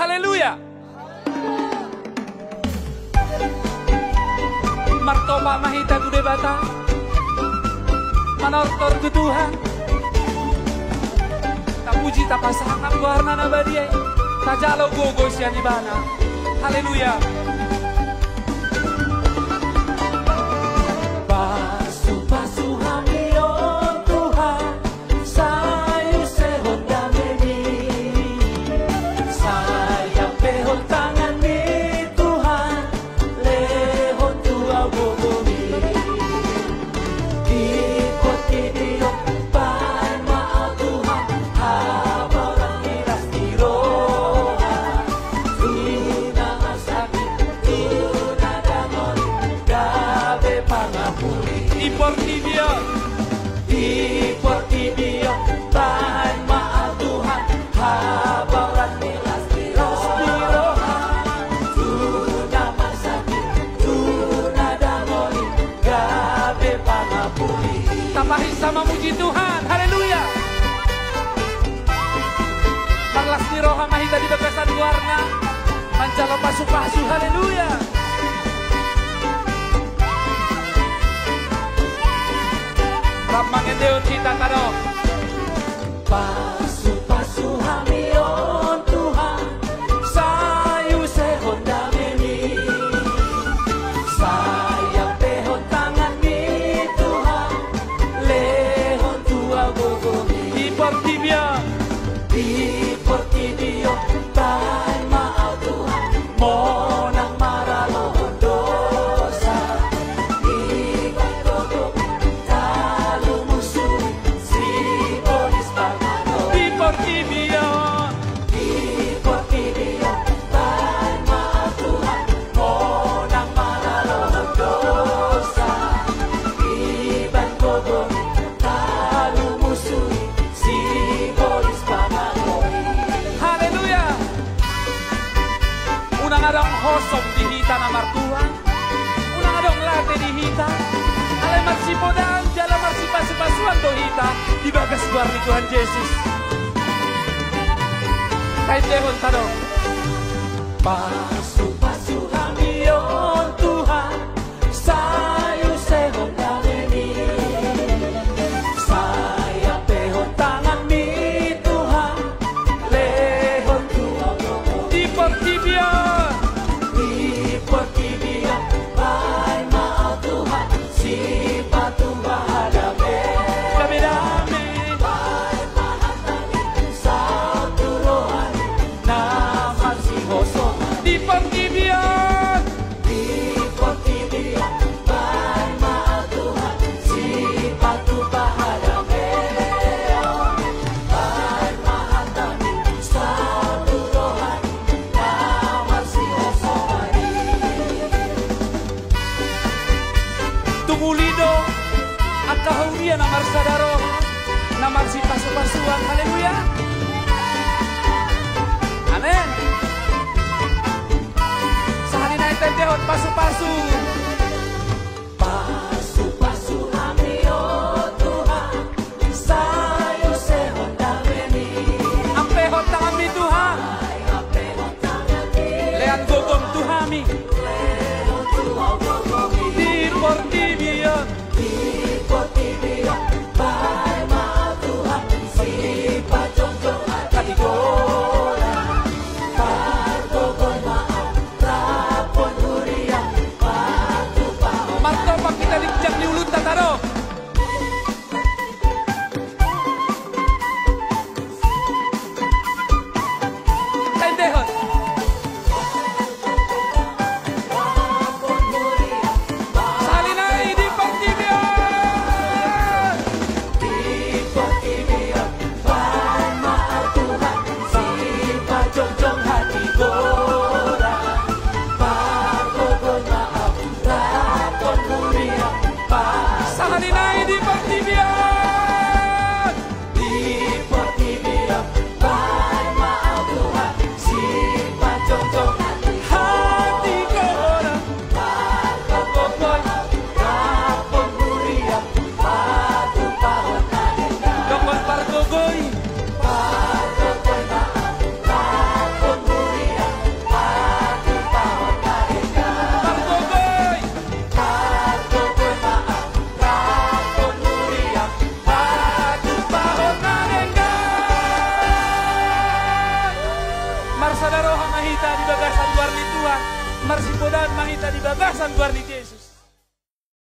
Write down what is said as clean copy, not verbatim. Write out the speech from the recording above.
Haleluya. Martoba mahita gude bata. Manortor ke Tuhan. Tak puji tak pasangan warna nabadiai. Tak jalo gogo sianibana. Haleluya. Pasu-pasu hamion Tuhan. Sayu sehon dameni. Saya pehon tangan ni Tuhan. Lehon tua gogomi. Ikut idiot pan maaf Tuhan. Habaran miras iroha. Tuna sakit, tuna damon. Gabe pangapuri. Di Portibio, pan maaf Tuhan. Habaran miras iroha. Tuna sakit, tuna damon. Gabe pangapuri. Tapahin sama muji Tuhan. Haleluya. Marlas ni roha mahita di bagasan warna. Mancalo pasu-pasu. Haleluya. Ramangin Deon kita kado. Pasu-pasu hamion Tuhan. Sayu sehon dameni. Saya pehon tangan ni Tuhan. Lehon tua gogomi. Di Portibio, tan maaf Tuhan. Monang maralohon dosa. Ikan gogomi, talu musuh. Si polis pangano. Di Portibio, tan maaf Tuhan. Monang maralohon dosa. Ikan gogomi, talu musuh. Si polis pangano. Haleluya. Unang adong hosong dihita na martuhan. Unang adong late dihita. Alay magsipodang jala marsipasipasuan dohita. Di bagas luar ni Tuhan Yesus. Kahit dehon tado. Pasu-pasu hamion Tuhan. Sayu sehon dameni. Saya pehon tangan ni Tuhan. Lehon tua gogo. Di Portibio, ay maaf Tuhan. Si patu bahadame. Dami-dami. Ay maaf tani. Satu rohani. Naman si Hoso. Di Portibio, ay maaf Tuhan. Si patu bahadame. Ay maaf tani. Satu rohani. Naman si Hoso. Tumulido at kahurian ng marsadaro na marsipasupasuan. Haleluya. Amen. Sa halina itendehon, pasu-pasu. Pasu-pasu hamion Tuhan. Sayo sehon dameni. Ang pehon tangan mi Tuhan. Lean gogong Tuhami. Di Portibio, ay maaf Tuhan. Si pacong-cong at katigola. Pagkogon maaf, rapon hurian. mahita di bagasan guarni Tuhan. Marsipodan mahita di bagasan guarni Yesus.